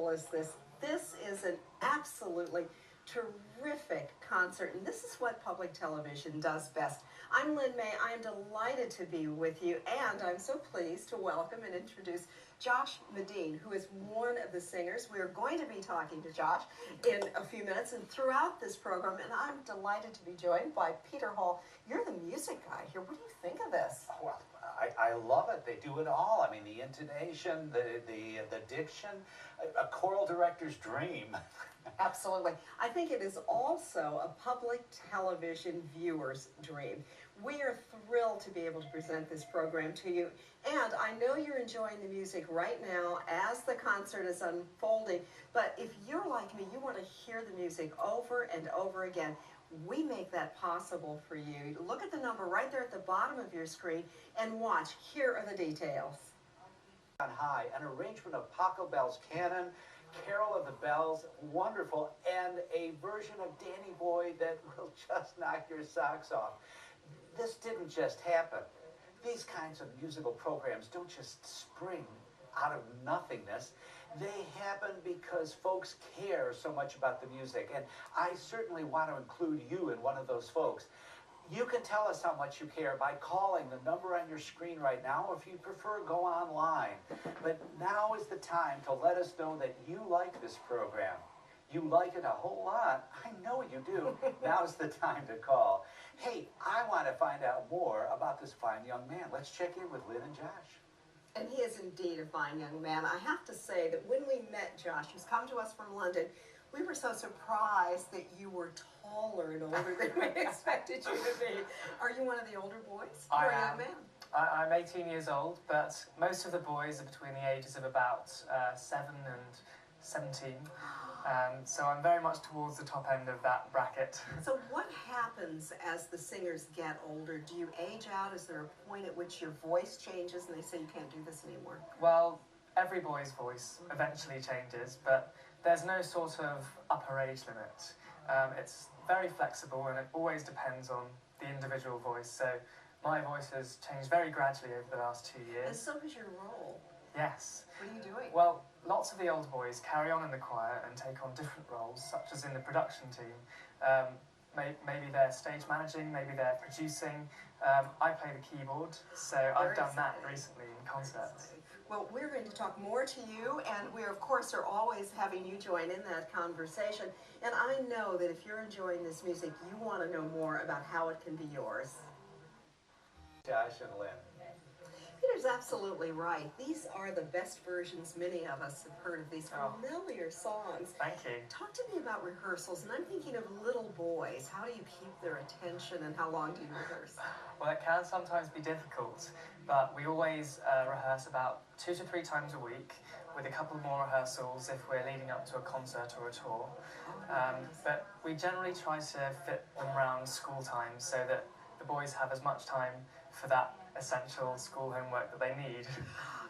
wonderful is this? This is an absolutely terrific concert, and this is what public television does best. I'm Lynn May. I am delighted to be with you, and I'm so pleased to welcome and introduce Josh Medine, who is one of the singers. We are going to be talking to Josh in a few minutes and throughout this program, and I'm delighted to be joined by Peter Hall. You're the music guy here. What do you think of this? Well, I love it. They do it all. I mean, the intonation, the diction, a choral director's dream. Absolutely. I think it is also a public television viewer's dream. We are thrilled to be able to present this program to you, and I know you're enjoying the music right now as the concert is unfolding, but if you're like me, you want to hear the music over and over again, we make that possible for you. Look at the number right there at the bottom of your screen and watch. Here are the details. On High, an arrangement of Paco Bell's Canon, Carol of the Bells, wonderful, and a version of Danny Boy that will just knock your socks off. This didn't just happen. These kinds of musical programs don't just spring out of nothingness. They happen because folks care so much about the music, and I certainly want to include you in one of those folks. You can tell us how much you care by calling the number on your screen right now, or if you prefer, go online. But now is the time to let us know that you like this program. You like it a whole lot. I know you do. Now's the time to call. Hey, I want to find out more about this fine young man. Let's check in with Lynn and Josh. And he is indeed a fine young man. I have to say that when we met Josh, who's come to us from London, we were so surprised that you were taller and older than we expected you to be. Are you one of the older boys? I or a am. young man? I'm 18 years old, but most of the boys are between the ages of about 7 and 17. So I'm very much towards the top end of that bracket. So what happens as the singers get older? Do you age out? Is there a point at which your voice changes and they say you can't do this anymore? Well, every boy's voice eventually changes, but there's no sort of upper age limit. It's very flexible and it always depends on the individual voice. So my voice has changed very gradually over the last 2 years. And so has your role. Yes. What are you doing? Well, lots of the older boys carry on in the choir and take on different roles, such as in the production team. Maybe they're stage managing, maybe they're producing. I play the keyboard, so I've done that recently in concerts. Well, we're going to talk more to you, and we, of course, are always having you join in that conversation. And I know that if you're enjoying this music, you want to know more about how it can be yours. Josh and Lynn. Peter's absolutely right. These are the best versions many of us have heard of these familiar songs. Thank you. Talk to me about rehearsals, and I'm thinking of little boys. How do you keep their attention, and how long do you rehearse? Well, it can sometimes be difficult, but we always rehearse about 2 to 3 times a week, with a couple more rehearsals if we're leading up to a concert or a tour. But we generally try to fit them around school time so that the boys have as much time for that essential school homework that they need.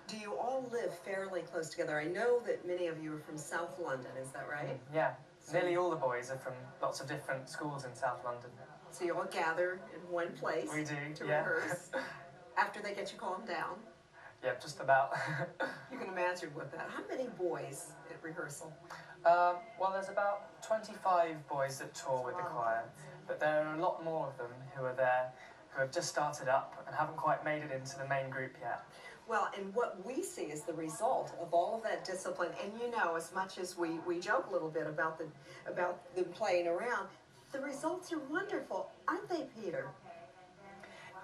Do you all live fairly close together? I know that many of you are from South London, is that right? Yeah, nearly all the boys are from lots of different schools in South London. So you all gather in one place We do, to yeah. rehearse after they get you calmed down. Yeah, just about. You can imagine what that. How many boys at rehearsal? Well, there's about 25 boys that tour with the choir, but there are a lot more of them who are there who have just started up and haven't quite made it into the main group yet. Well, and what we see is the result of all of that discipline. And you know, as much as we joke a little bit about them playing around, the results are wonderful, aren't they, Peter?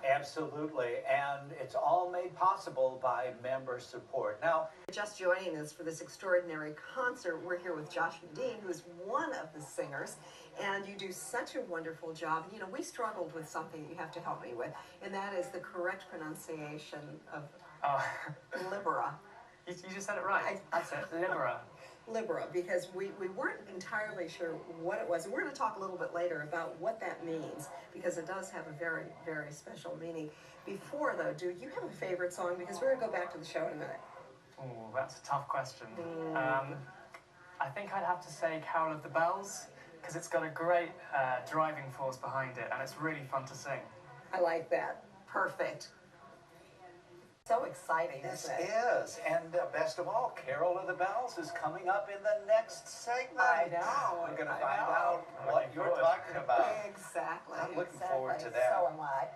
Absolutely, and it's all made possible by member support. Now, Just joining us for this extraordinary concert, we're here with Josh Medine, who is one of the singers, and you do such a wonderful job. You know, we struggled with something that you have to help me with, and that is the correct pronunciation of Libera. You just said it right. That's it, Libera. Libera, because we weren't entirely sure what it was. And we're going to talk a little bit later about what that means, because it does have a very, very special meaning. Before, though, do you have a favorite song? Because we're going to go back to the show in a minute. Oh, that's a tough question. I think I'd have to say Carol of the Bells, because it's got a great driving force behind it, and it's really fun to sing. I like that. Perfect. So exciting, This isn't it? is, and best of all, Carol of the Bells is coming up in the next segment. I know. We're going to I find know. out what Looking you're forward. talking about. Exactly. I'm looking exactly. forward to that. So am I.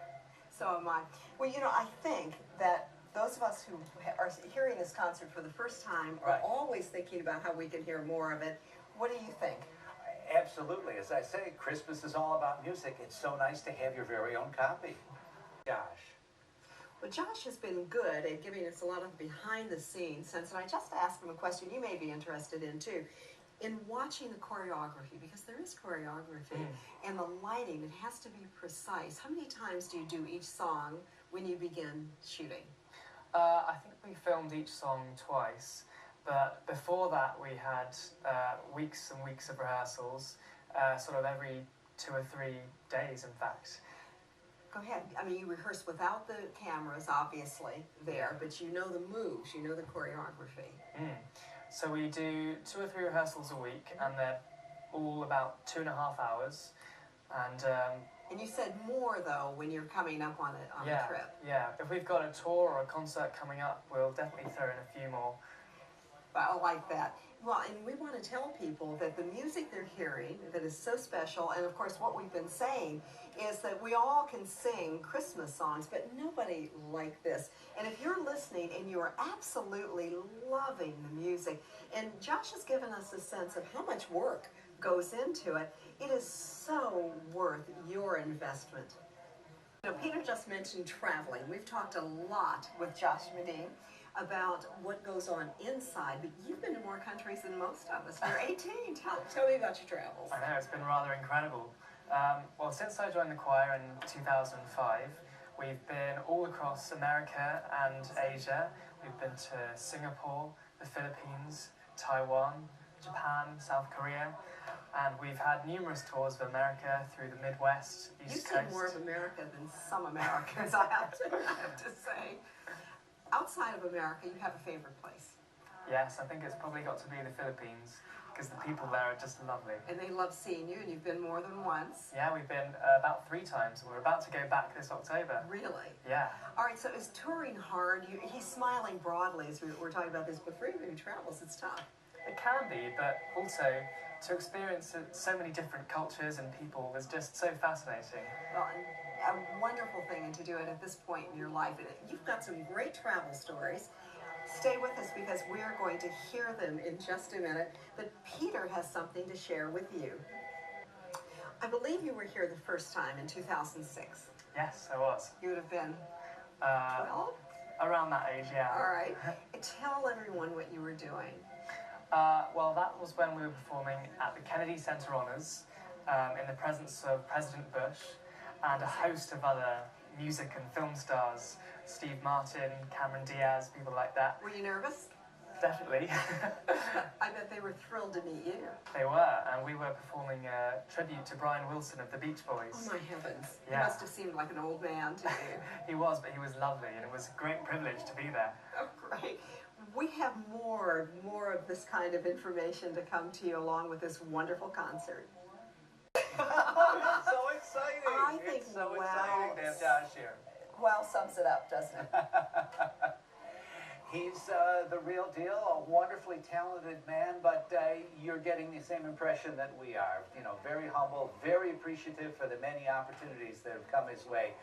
So am I. Well, you know, I think that those of us who are hearing this concert for the first time are Right. always thinking about how we can hear more of it. What do you think? Absolutely. As I say, Christmas is all about music. It's so nice to have your very own copy. Josh. Well, Josh has been good at giving us a lot of behind the scenes sense, and I just asked him a question you may be interested in too. In watching the choreography, because there is choreography, and the lighting, it has to be precise. How many times do you do each song when you begin shooting? I think we filmed each song twice, but before that we had weeks and weeks of rehearsals, sort of every 2 or 3 days, in fact. Go ahead. I mean, you rehearse without the cameras, obviously, there, but you know the moves, you know the choreography. So we do 2 or 3 rehearsals a week, and they're all about 2.5 hours. And you said more, though, when you're coming up on a trip. Yeah. If we've got a tour or a concert coming up, we'll definitely throw in a few more. I like that. Well, and we want to tell people that the music they're hearing, that is so special, and of course what we've been saying is that we all can sing Christmas songs, but nobody like this. And if you're listening and you are absolutely loving the music, and Josh has given us a sense of how much work goes into it, it is so worth your investment. You know, Peter just mentioned traveling. We've talked a lot with Josh Medine about what goes on inside, but you've been to more countries than most of us. You're 18. Tell me about your travels. I know, it's been rather incredible. Well, since I joined the choir in 2005, we've been all across America and Asia. We've been to Singapore, the Philippines, Taiwan, Japan, South Korea, and we've had numerous tours of America through the Midwest, East Coast. You've seen more of America than some Americans, I have to say. Outside of America, you have a favorite place. Yes, I think it's probably got to be the Philippines, because the people there are just lovely. And they love seeing you, and you've been more than once. Yeah, we've been about 3 times. We're about to go back this October. Really? Yeah. All right, so is touring hard? He's smiling broadly as we're talking about this, but for anyone who travels, it's tough. It can be, but also to experience so many different cultures and people is just so fascinating. Well, a wonderful thing, and to do it at this point in your life. You've got some great travel stories. Stay with us because we're going to hear them in just a minute. But Peter has something to share with you. I believe you were here the first time in 2006. Yes, I was. You would have been 12? Around that age, yeah. All right. Tell everyone what you were doing. Well, that was when we were performing at the Kennedy Center Honors in the presence of President Bush and a host of other music and film stars, Steve Martin, Cameron Diaz, people like that. Were you nervous? Definitely. I bet they were thrilled to meet you. They were, and we were performing a tribute to Brian Wilson of the Beach Boys. Oh my heavens. Yeah. He must have seemed like an old man to you. He was, but he was lovely, and it was a great privilege to be there. Oh, great. We have more of this kind of information to come to you along with this wonderful concert. So exciting! I think, it's so wow. exciting to have Josh here. Well, sums it up, doesn't it? He's the real deal, a wonderfully talented man, but you're getting the same impression that we are. You know, very humble, very appreciative for the many opportunities that have come his way.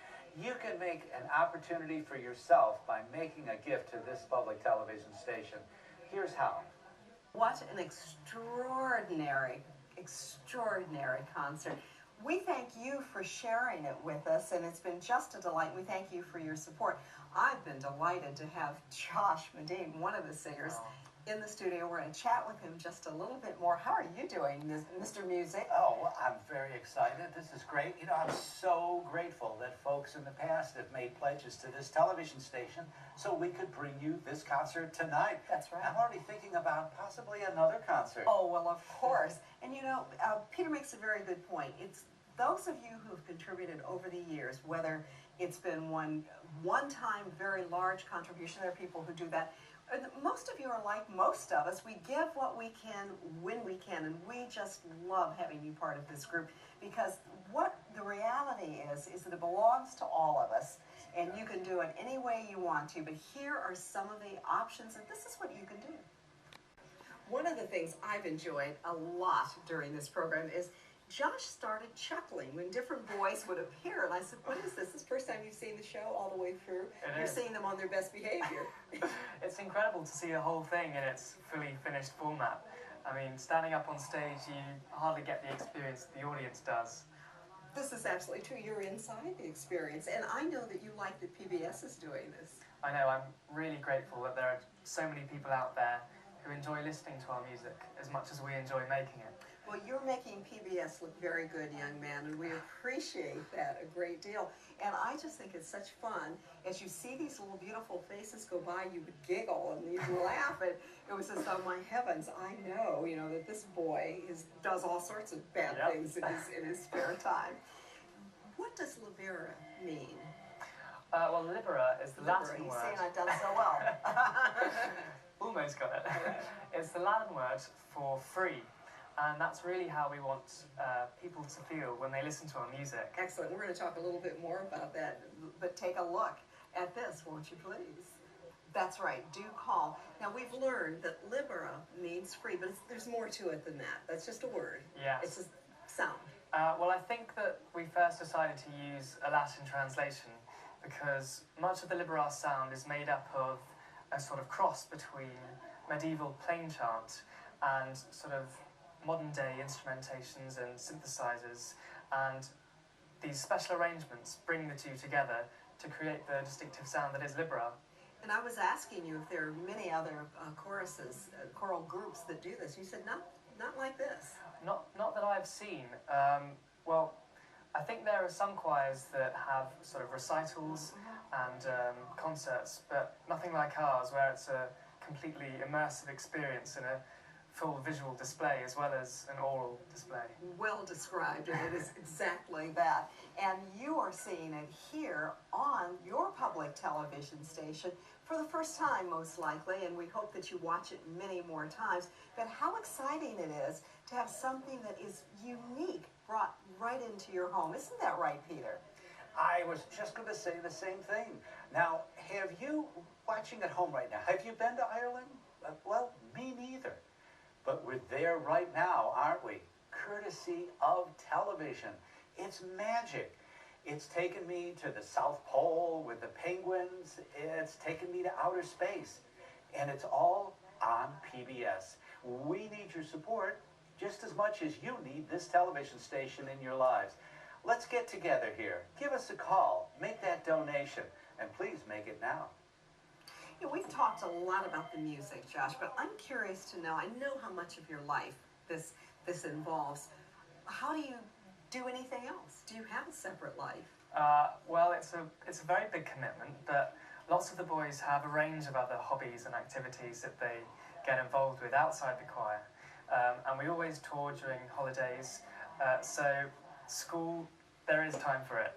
You can make an opportunity for yourself by making a gift to this public television station. Here's how. What an extraordinary concert. We thank you for sharing it with us, and it's been just a delight. We thank you for your support. I've been delighted to have Josh Medine, one of the singers, in the studio. We're going to chat with him just a little bit more. How are you doing, Mr. Music? Oh, well, I'm very excited. This is great. You know, I'm so grateful that folks in the past have made pledges to this television station so we could bring you this concert tonight. That's right. I'm already thinking about possibly another concert. Oh, well, of course. And you know, Peter makes a very good point. It's those of you who have contributed over the years, whether it's been one-time very large contribution, there are people who do that. Most of you are like most of us. We give what we can when we can, and we just love having you part of this group because what the reality is that it belongs to all of us. and you can do it any way you want to, but here are some of the options, and this is what you can do. One of the things I've enjoyed a lot during this program is Josh started chuckling when different boys would appear, and I said, what is this? This is the first time you've seen the show all the way through? You're seeing them on their best behavior. It's incredible to see the whole thing in its fully finished format. I mean, standing up on stage, you hardly get the experience the audience does. This is absolutely true. You're inside the experience, and I know that you like that PBS is doing this. I know, I'm really grateful that there are so many people out there who enjoy listening to our music as much as we enjoy making it. Well, you're making PBS look very good, young man, and we appreciate that a great deal. And I just think it's such fun. As you see these little beautiful faces go by, you would giggle and you'd laugh. And it was just, oh my heavens, I know, that this boy does all sorts of bad things in his spare time. What does Libera mean? Well, Libera is the Latin word. You see, I've done so well. Almost got it. It's the Latin word for free. And that's really how we want people to feel when they listen to our music. Excellent. We're going to talk a little bit more about that, but take a look at this, won't you please? That's right. Do call. Now, we've learned that Libera means free, but there's more to it than that. That's just a word. Yes. It's a sound. Well, I think that we first decided to use a Latin translation because much of the Libera sound is made up of a sort of cross between medieval plain chant and sort of modern-day instrumentations and synthesizers, and these special arrangements bring the two together to create the distinctive sound that is Libera. And I was asking you if there are many other choruses, choral groups that do this. You said not like this. Not that I've seen. Well, I think there are some choirs that have sort of recitals and concerts, but nothing like ours, where it's a completely immersive experience in a full visual display as well as an oral display. Well described, and it is exactly that. And you are seeing it here on your public television station for the first time, most likely, and we hope that you watch it many more times. But how exciting it is to have something that is unique brought right into your home. Isn't that right, Peter? I was just going to say the same thing. Now, have you, watching at home right now, have you been to Ireland? Well, me neither. But we're there right now, aren't we? Courtesy of television. It's magic. It's taken me to the South Pole with the penguins. It's taken me to outer space. And it's all on PBS. We need your support just as much as you need this television station in your lives. Let's get together here. Give us a call. Make that donation. And please make it now. We've talked a lot about the music, Josh, but I'm curious to know, I know how much of your life this involves. How do you do anything else? Do you have a separate life? Well, it's a very big commitment, but lots of the boys have a range of other hobbies and activities that they get involved with outside the choir. And we always tour during holidays, so school, there is time for it.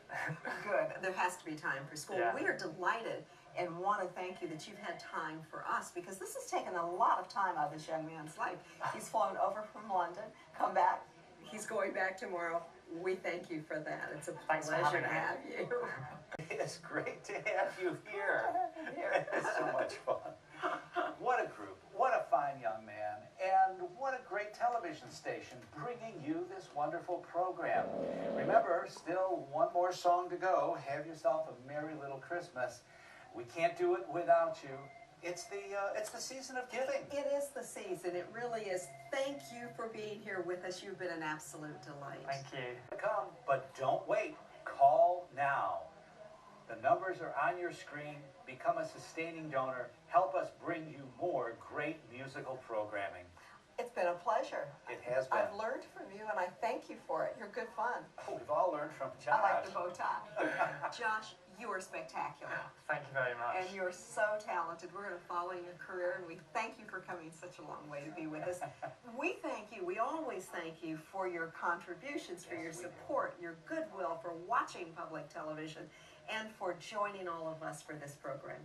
Good. There has to be time for school. Yeah. We are delighted and want to thank you that you've had time for us, because this has taken a lot of time out of this young man's life. He's flown over from London, come back. He's going back tomorrow. We thank you for that. It's a pleasure to have you. It's great to have you here. It's so much fun. What a group. What a fine young man. And what a great television station bringing you this wonderful program. Remember, still one more song to go. Have yourself a merry little Christmas. We can't do it without you. It's the season of giving. It is the season. It really is. Thank you for being here with us. You've been an absolute delight. Thank you. Come, but don't wait. Call now. The numbers are on your screen. Become a sustaining donor. Help us bring you more great musical programming. It's been a pleasure. It has been. I've learned from you, and I thank you for it. You're good fun. Oh, we've all learned from Josh. I like the bow tie. Josh, you are spectacular. Thank you very much. And you're so talented. We're going to follow your career, and we thank you for coming such a long way to be with us. We thank you. We always thank you for your contributions, for your support, your goodwill, for watching public television, and for joining all of us for this program.